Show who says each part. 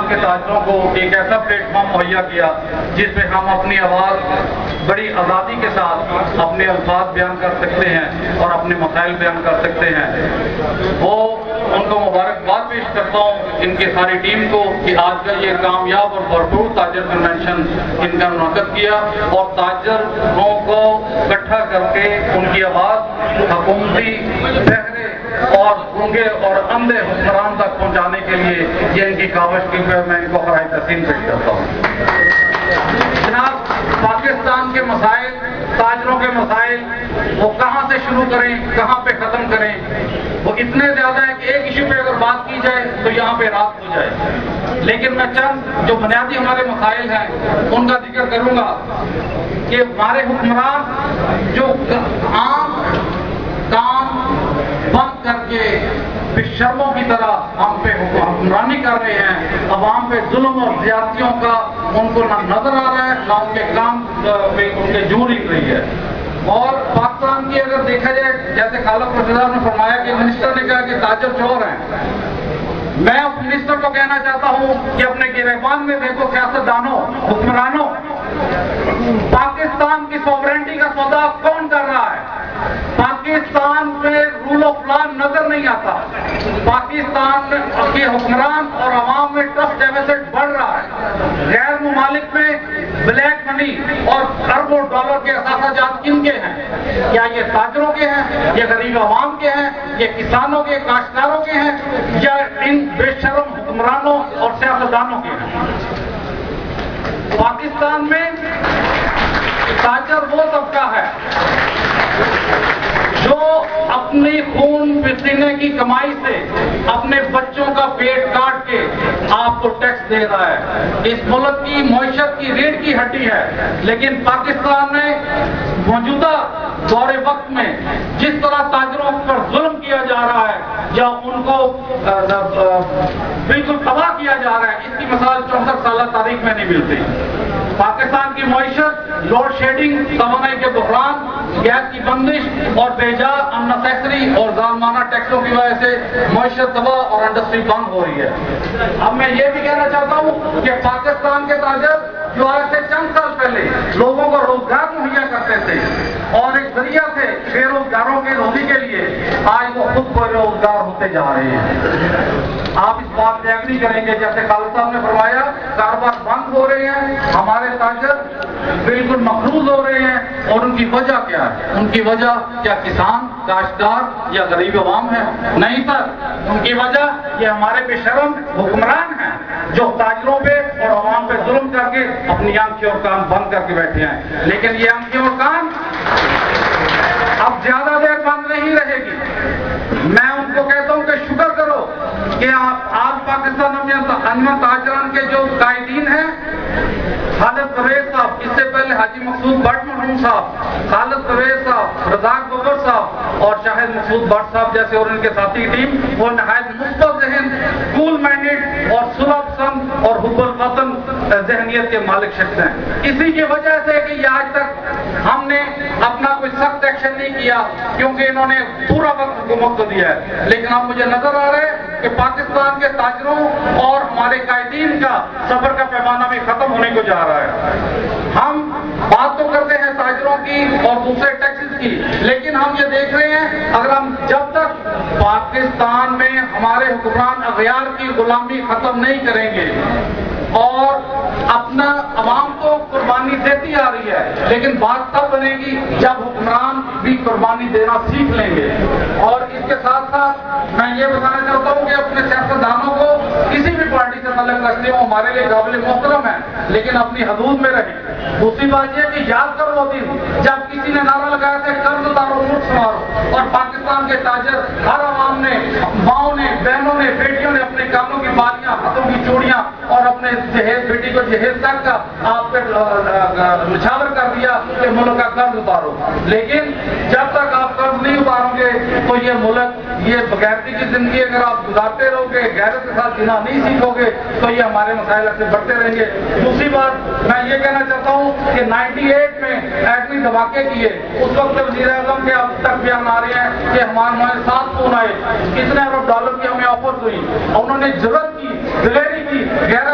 Speaker 1: کے تاجروں کو ایک ایسا پلیٹ فارم مہیا کیا جس پہ ہم اپنی آواز بڑی آزادی کے ساتھ اپنے الفاظ بیان کر سکتے ہیں اور اپنے مسائل بیان کر سکتے ہیں. وہ ان کو مبارکباد پیش کرتا ہوں ان کی ساری ٹیم کو کہ آج کا یہ کامیاب اور بھرپور تاجر کنونشن ان کا منعقد کیا اور تاجروں کو اکٹھا کر کے ان کی آواز حکومتی بہرے اور گونگے اور اندھے حکمران تک پہنچانے کے لیے یہ ان کی کاوش کی میں ان کو خراج تحسین پیش کرتا ہوں. جناب، پاکستان کے مسائل، تاجروں کے مسائل، وہ کہاں سے شروع کریں، کہاں پہ ختم کریں، وہ اتنے زیادہ ہے کہ ایک ایشو پہ اگر بات کی جائے تو یہاں پہ رات ہو جائے. لیکن میں چند جو بنیادی ہمارے مسائل ہیں ان کا ذکر کروں گا کہ ہمارے حکمران جو عام کام بند کر کے بے شرموں کی طرح ہم پہ حکمرانی کر رہے ہیں، عوام پہ ظلم اور زیادتیوں کا ان کو نہ نظر آ رہا ہے نہ ان کے کام پہ ان کے جو نکل رہی ہے. اور پاکستان کی اگر دیکھا جائے، جیسے خالد رشید نے فرمایا کہ منسٹر نے کہا کہ تاجر چور ہیں، میں اس منسٹر کو کہنا چاہتا ہوں کہ اپنے گریبان میں دیکھو سیاستدانوں، حکمرانوں، پاکستان کی سوورنٹی کا سودا کون کر رہا ہے؟ پاکستان میں رول آف لا نظر نہیں آتا. پاکستان کے حکمران اور عوام میں ٹرسٹ ڈیفیسٹ بڑھ رہا ہے. غیر ممالک میں بلیک منی اور اربوں ڈالر کے اثاثہ جات کن کے ہیں؟ کیا یہ تاجروں کے ہیں، یہ غریب عوام کے ہیں، یہ کسانوں کے، کاشتکاروں کے ہیں، یا ان بے شرم حکمرانوں اور سیاستدانوں کے ہیں؟ پاکستان میں تاجر وہ طبقہ ہے جو اپنی خون پسینے کی کمائی سے اپنے بچوں کا پیٹ کاٹ کے آپ کو ٹیکس دے رہا ہے. اس ملک کی معیشت کی ریڑھ کی ہڈی ہے. لیکن پاکستان میں موجودہ دور وقت میں جس طرح تاجروں پر ظلم کیا جا رہا ہے یا ان کو بالکل تباہ کیا جا رہا ہے، اس کی مثال 64 سالہ تاریخ میں نہیں ملتی. پاکستان کی معیشت لوڈ شیڈنگ، توانائی کے بحران، گیس کی بندش اور بیجا اننیسیسری اور ظالمانہ ٹیکسوں کی وجہ سے معیشت تباہ اور انڈسٹری بند ہو رہی ہے. اب میں یہ بھی کہنا چاہتا ہوں کہ پاکستان کے تاجر جو آج سے چند سال پہلے لوگوں کو روزگار مہیا کرتے تھے اور ایک ذریعہ تھے بے روزگاروں کے روزی کے لیے، آج وہ خود بے روزگار ہوتے جا رہے ہیں. آپ اس بات سے ایگری کریں گے، جیسے خالد صاحب نے فرمایا کاروبار بند ہو رہے ہیں، ہمارے تاجر بالکل مقروض ہو رہے ہیں. اور ان کی وجہ کیا ہے؟ ان کی وجہ کیا کسان، کاشتکار یا غریب عوام ہے؟ نہیں سر، ان کی وجہ یہ ہمارے بے شرم حکمران ہیں جو تاجروں پہ اور عوام پہ ظلم کر کے اپنی آنکھیں اور کان بند کر کے بیٹھے ہیں. لیکن یہ آنکھیں اور کان اب زیادہ دیر بند نہیں رہے گی. میں ان کو کہتا ہوں کہ شکر کرو کہ آج پاکستان انجمن تاجران کے جو قائدین ہیں، خالد پرویز صاحب، اس سے پہلے حاجی مقصود بٹ مرحوم صاحب، خالد پرویز صاحب، رزاق ببر صاحب اور شاہد مقصود بٹ صاحب جیسے اور ان کے ساتھی ٹیم، وہ نہایت مثبت ذہن، کول مائنڈیڈ اور صلح پسند اور حب الوطن ذہنیت کے مالک شخص ہیں. اسی کی وجہ سے کہ یہ آج تک ہم نے اپنا کوئی سخت ایکشن نہیں کیا کیونکہ انہوں نے پورا وقت حکومت کو دیا ہے. لیکن اب مجھے نظر آ رہا ہے کہ پاکستان کے تاجروں اور ہمارے قائدین کا سفر کا پیمانہ بھی ختم ہونے کو جا رہا ہے. ہم بات تو کرتے ہیں تاجروں کی اور دوسرے ٹیکسز کی، لیکن ہم یہ دیکھ رہے ہیں اگر ہم جب تک پاکستان میں ہمارے حکمران اغیار کی غلامی ختم نہیں کریں گے اور اپنا عوام کو قربانی دیتی آ رہی ہے، لیکن بات تب بنے گی جب حکمران بھی قربانی دینا سیکھ لیں گے. اور اس کے ساتھ ساتھ میں یہ بتانا چاہتا ہوں کہ اپنے سیاستدانوں کو کسی بھی پارٹی سے تعلق رکھتے ہوں ہمارے لیے قابل محترم ہے، لیکن اپنی حدود میں رہیں. دوسری بات یہ کہ یاد کرو وہ دن جب کسی نے نعرہ لگایا تھا قرض اتارو مٹھ سنوارو، اور پاکستان کے تاجر، ہر عوام نے، ماؤں نے، بہنوں نے، بیٹیوں نے اپنے کانوں کی بالیاں، ہاتھوں کی چوڑیاں اور اپنے جہیز بیٹی کو جہیز تک کا آپ پہ نچھاور کر دیا کہ ملک کا قرض اتارو. لیکن جب تک آپ قرض نہیں اتارو گے تو یہ ملک، یہ بغیرتی کی زندگی اگر آپ گزارتے رہو گے، غیرت کے ساتھ جینا نہیں سیکھو گے تو یہ ہمارے مسائل سے بڑھتے رہیں گے. دوسری بات میں یہ کہنا چاہتا ہوں کہ 98 میں ایٹمی دھماکے کیے، اس وقت وزیر اعظم کے اب تک بیان آ رہے ہیں کہ ہمارے 7 فون آئے، کتنے ارب ڈالر کی ہمیں آفر ہوئی، انہوں نے جرات کی، دلیری کی، غیرت